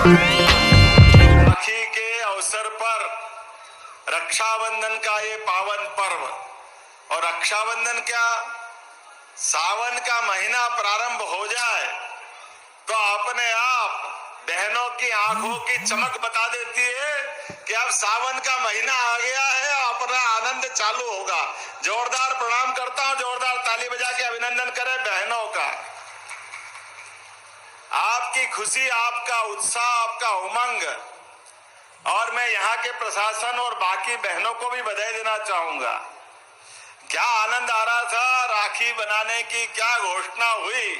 राखी के अवसर पर रक्षाबंधन का ये पावन पर्व, और रक्षाबंधन क्या, सावन का महीना प्रारंभ हो जाए तो अपने आप बहनों की आंखों की चमक बता देती है कि अब सावन का महीना आ गया है, अपना आनंद चालू होगा। जोरदार प्रणाम करता हूं, जोरदार ताली बजा के अभिनंदन करें बहनों का। आपकी खुशी, आपका उत्साह, आपका उमंग, और मैं यहाँ के प्रशासन और बाकी बहनों को भी बधाई देना चाहूंगा। क्या आनंद आ रहा था राखी बनाने की, क्या घोषणा हुई।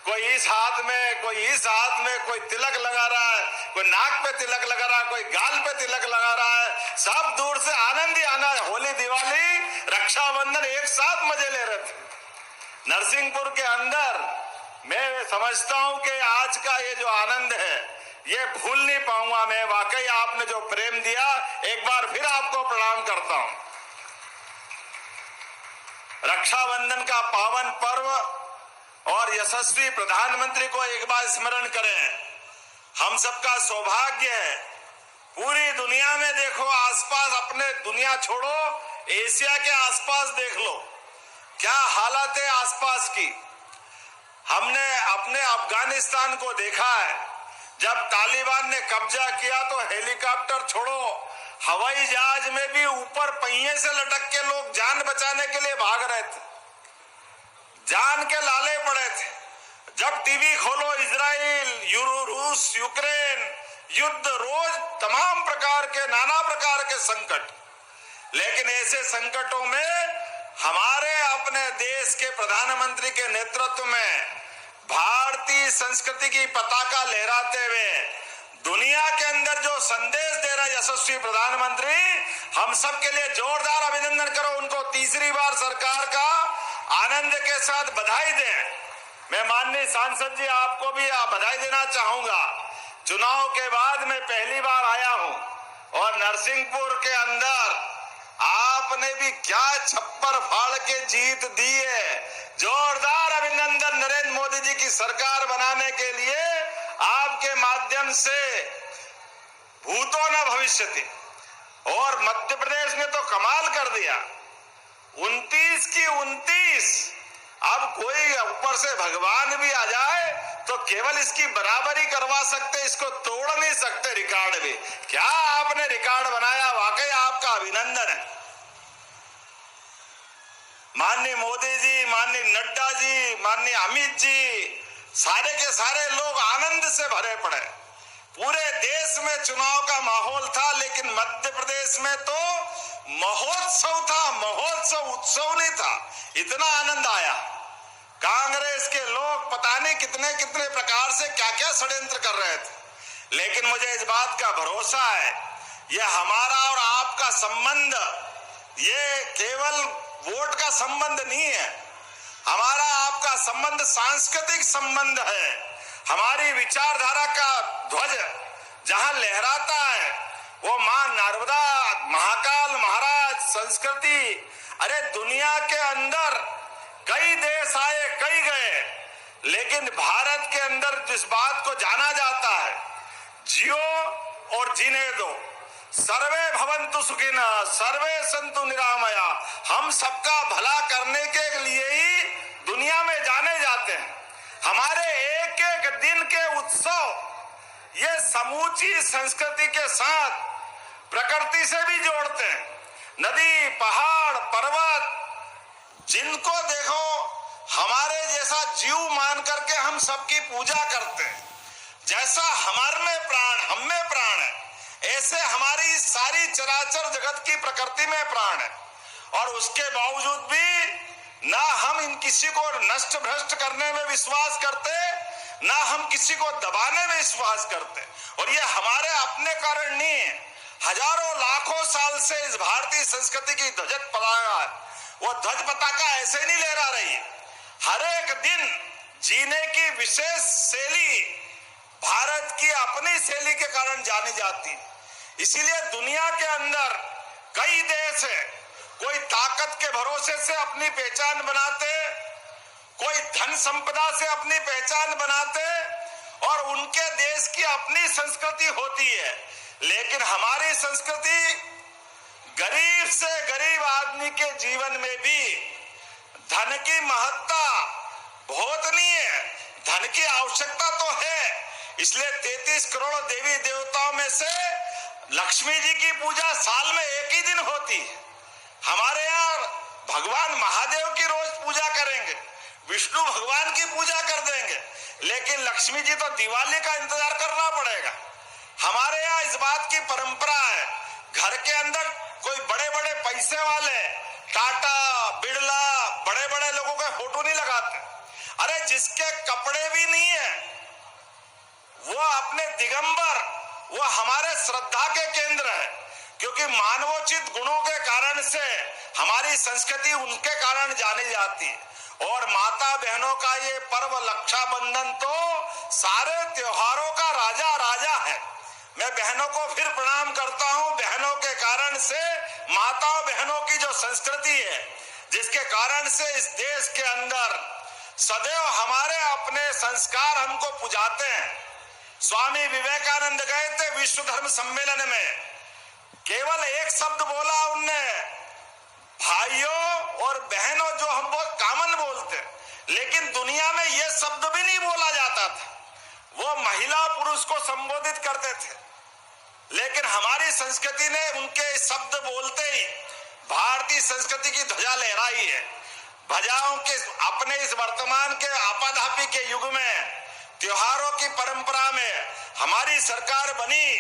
कोई इस हाथ में, कोई इस हाथ में, कोई तिलक लगा रहा है, कोई नाक पे तिलक लगा रहा है, कोई गाल पे तिलक लगा रहा है। सब दूर से आनंद ही आनंद। होली, दिवाली, रक्षाबंधन एक साथ मजे ले रहे थे। नरसिंहपुर के अंदर मैं समझता हूं कि आज का ये जो आनंद है ये भूल नहीं पाऊंगा मैं। वाकई आपने जो प्रेम दिया, एक बार फिर आपको प्रणाम करता हूं। रक्षाबंधन का पावन पर्व और यशस्वी प्रधानमंत्री को एक बार स्मरण करें। हम सबका सौभाग्य है, पूरी दुनिया में देखो, आसपास, अपने दुनिया छोड़ो, एशिया के आसपास देख लो क्या हालत है आसपास की। हमने अपने अफगानिस्तान को देखा है, जब तालिबान ने कब्जा किया तो हेलीकॉप्टर छोड़ो, हवाई जहाज में भी ऊपर पहिए से लटक के लोग जान बचाने के लिए भाग रहे थे, जान के लाले पड़े थे। जब टीवी खोलो, इजराइल, रूस, यूक्रेन युद्ध, रोज तमाम प्रकार के, नाना प्रकार के संकट। लेकिन ऐसे संकटों में हमारे अपने देश के प्रधानमंत्री के नेतृत्व में भारतीय संस्कृति की पताका लहराते हुए दुनिया के अंदर जो संदेश दे रहे यशस्वी प्रधानमंत्री, हम सब के लिए जोरदार अभिनंदन करो। उनको तीसरी बार सरकार का आनंद के साथ बधाई दें। मैं माननीय सांसद जी आपको भी बधाई देना चाहूंगा। चुनाव के बाद मैं पहली बार आया हूं और नरसिंहपुर के अंदर आपने भी क्या छप्पर फाड़ के जीत दी है। जोरदार अभिनंदन नरेंद्र मोदी जी की सरकार बनाने के लिए। आपके माध्यम से भूतो न भविष्यति। और मध्य प्रदेश ने तो कमाल कर दिया, 29 की 29। अब कोई ऊपर से भगवान भी आ जाए तो केवल इसकी बराबरी करवा सकते, इसको तोड़ नहीं सकते रिकॉर्ड भी। क्या आपने रिकॉर्ड बनाया, वाकई आपका अभिनंदन है। माननीय मोदी जी, माननीय नड्डा जी, माननीय अमित जी, सारे के सारे लोग आनंद से भरे पड़े। पूरे देश में चुनाव का माहौल था, लेकिन मध्य प्रदेश में तो महोत्सव था, महोत्सव, उत्सव नहीं था। इतना आनंद आया। कांग्रेस के लोग पता नहीं कितने कितने प्रकार से क्या क्या षड्यंत्र कर रहे थे, लेकिन मुझे इस बात का भरोसा है, ये हमारा और आपका संबंध ये केवल वोट का संबंध नहीं है। हमारा आपका संबंध सांस्कृतिक संबंध है। हमारी विचारधारा का ध्वज जहां लहराता है वो मां नर्मदा, महाकाल, महाराज, संस्कृति। अरे दुनिया के अंदर कई देश आए, कई गए, लेकिन भारत के अंदर जिस बात को जाना जाता है, जियो और जीने दो, सर्वे भवन्तु सुखिनः, सर्वे सन्तु निरामया। हम सबका भला करने के लिए ही दुनिया में जाने जाते हैं। हमारे एक एक दिन के उत्सव ये समूची संस्कृति के साथ प्रकृति से भी जोड़ते हैं। नदी, पहाड़, पर्वत, जिनको देखो हमारे जैसा जीव मान करके हम सबकी पूजा करते हैं। जैसा हमारे में प्राण, हम में प्राण है, ऐसे हमारी सारी चराचर जगत की प्रकृति में प्राण है। और उसके बावजूद भी ना हम इन किसी को नष्ट भ्रष्ट करने में विश्वास करते, ना हम किसी को दबाने में विश्वास करते। और ये हमारे अपने कारण नहीं है, हजारों लाखों साल से इस भारतीय संस्कृति की ध्वज पताका, वो ध्वज पताका ऐसे नहीं लहरा रही है। हर एक दिन जीने की विशेष शैली भारत की अपनी शैली के कारण जानी जाती है। इसीलिए दुनिया के अंदर कई देश है, कोई ताकत के भरोसे से अपनी पहचान बनाते, कोई धन संपदा से अपनी पहचान बनाते, और उनके देश की अपनी संस्कृति होती है। लेकिन हमारी संस्कृति गरीब से गरीब आदमी के जीवन में भी धन की महत्ता बहुत नहीं है। धन की आवश्यकता तो है, इसलिए 33 करोड़ देवी देवताओं में से लक्ष्मी जी की पूजा साल में एक ही दिन होती है। हमारे यहाँ भगवान महादेव की रोज पूजा करेंगे, विष्णु भगवान की पूजा कर देंगे, लेकिन लक्ष्मी जी तो दिवाली का इंतजार करना पड़ेगा। हमारे यहाँ इस बात की परंपरा है, घर के अंदर कोई बड़े बड़े पैसे वाले टाटा बिरला बड़े बड़े लोगों के फोटो नहीं लगाते। अरे जिसके कपड़े भी नहीं है वो अपने दिगंबर, वो हमारे श्रद्धा के केंद्र है, क्योंकि मानवोचित गुणों के कारण से हमारी संस्कृति उनके कारण जानी जाती है। और माता बहनों का ये पर्व रक्षाबंधन तो सारे त्योहारों का राजा राजा है। मैं बहनों को फिर प्रणाम करता हूं। बहनों के कारण से, माताओं बहनों की जो संस्कृति है, जिसके कारण से इस देश के अंदर सदैव हमारे अपने संस्कार हमको पुजाते हैं। स्वामी विवेकानंद गए थे विश्व धर्म सम्मेलन में, केवल एक शब्द बोला उनने, भाइयों और बहनों, जो हम बहुत कॉमन बोलते, लेकिन दुनिया में यह शब्द भी नहीं बोला जाता था। वो महिला पुरुष को संबोधित करते थे, लेकिन हमारी संस्कृति ने उनके शब्द बोलते ही भारतीय संस्कृति की ध्वजा लहराई है। ध्वजाओं के अपने इस वर्तमान के आपाधापी के युग में, त्योहारों की परंपरा में हमारी सरकार बनी,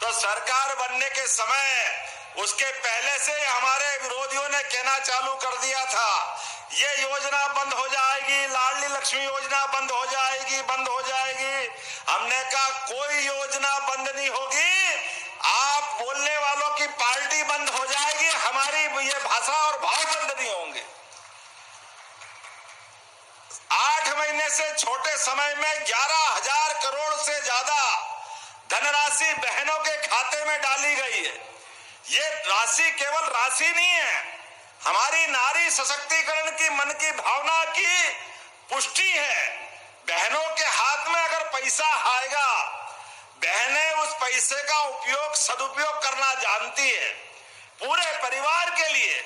तो सरकार बनने के समय उसके पहले से हमारे विरोधियों ने कहना चालू कर दिया था, ये योजना बंद हो जाएगी, लाडली लक्ष्मी योजना बंद हो जाएगी, बंद हो जाएगी। हमने कहा कोई योजना बंद नहीं होगी, आप बोलने वालों की पार्टी बंद हो जाएगी, हमारी ये भाषा और भाव बंद नहीं होंगे। 8 महीने से छोटे समय में 11,000 करोड़ से ज्यादा धनराशि बहनों के खाते में डाली गई है। ये राशि केवल राशि नहीं है, हमारी नारी सशक्तिकरण की मन की भावना की पुष्टि है। बहनों के हाथ में अगर पैसा आएगा, बहनें उस पैसे का उपयोग सदुपयोग करना जानती है, पूरे परिवार के लिए।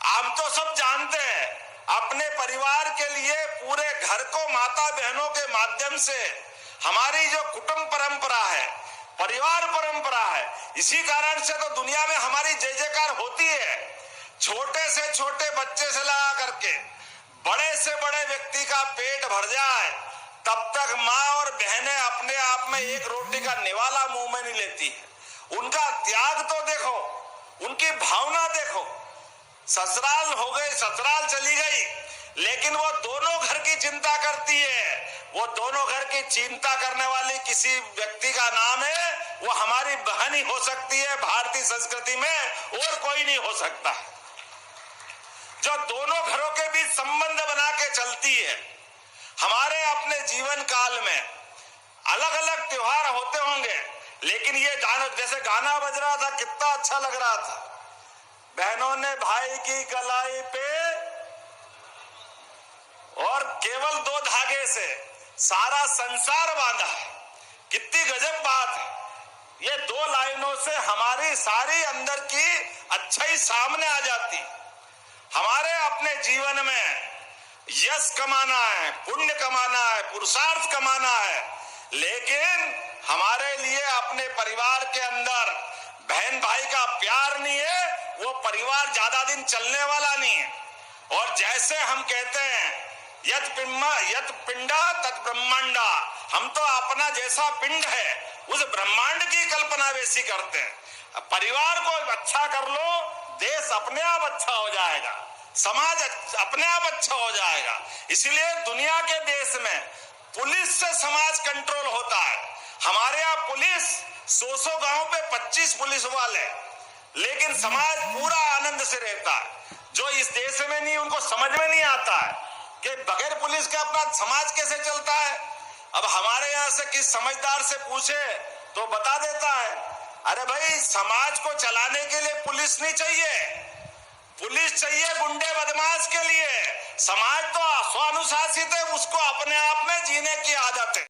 हम तो सब जानते हैं, अपने परिवार के लिए पूरे घर को माता बहनों के माध्यम से हमारी जो कुटुंब परंपरा है, परिवार परंपरा है, इसी कारण से तो दुनिया में हमारी जय जयकार होती है। छोटे से छोटे बच्चे से लगा करके बड़े से बड़े व्यक्ति का पेट भर जाए, तब तक माँ और बहनें अपने आप में एक रोटी का निवाला मुंह में नहीं लेती। उनका त्याग तो देखो, उनकी भावना देखो। ससुराल हो गए, ससुराल चली गई, लेकिन वो दोनों घर की चिंता करती है। वो दोनों घर की चिंता करने वाली किसी व्यक्ति का नाम है, वो हमारी बहन ही हो सकती है भारतीय संस्कृति में, और कोई नहीं हो सकता। जो दोनों घरों के बीच संबंध बना के चलती है। हमारे अपने जीवन काल में अलग अलग त्योहार होते होंगे, लेकिन ये जैसे गाना बज रहा था, कितना अच्छा लग रहा था। बहनों ने भाई की कलाई पे और केवल 2 धागे से सारा संसार बांधा है। कितनी गजब बात है। ये 2 लाइनों से हमारी सारी अंदर की अच्छाई सामने आ जाती। हमारे अपने जीवन में यश कमाना है, पुण्य कमाना है, पुरुषार्थ कमाना है, लेकिन हमारे लिए अपने परिवार के अंदर बहन भाई का प्यार नहीं है, वो परिवार ज्यादा दिन चलने वाला नहीं है। और जैसे हम कहते हैं यत पिंडा तत् ब्रह्मांडा, हम तो अपना जैसा पिंड है उस ब्रह्मांड की कल्पना वैसी करते हैं। परिवार को अच्छा कर लो, देश अपने आप अच्छा हो जाएगा, समाज अपने आप अच्छा हो जाएगा। इसलिए दुनिया के देश में पुलिस से समाज कंट्रोल होता है। हमारे यहाँ पुलिस 100 गांव पे 25 पुलिस वाले, लेकिन समाज पूरा आनंद से रहता है। जो इस देश में नहीं, उनको समझ में नहीं आता है कि बगैर पुलिस के अपना समाज कैसे चलता है। अब हमारे यहाँ से किस समझदार से पूछे तो बता देता है, अरे भाई समाज को चलाने के लिए पुलिस नहीं चाहिए, पुलिस चाहिए गुंडे बदमाश के लिए। समाज तो स्वानुशासित है, उसको अपने आप में जीने की आदत है।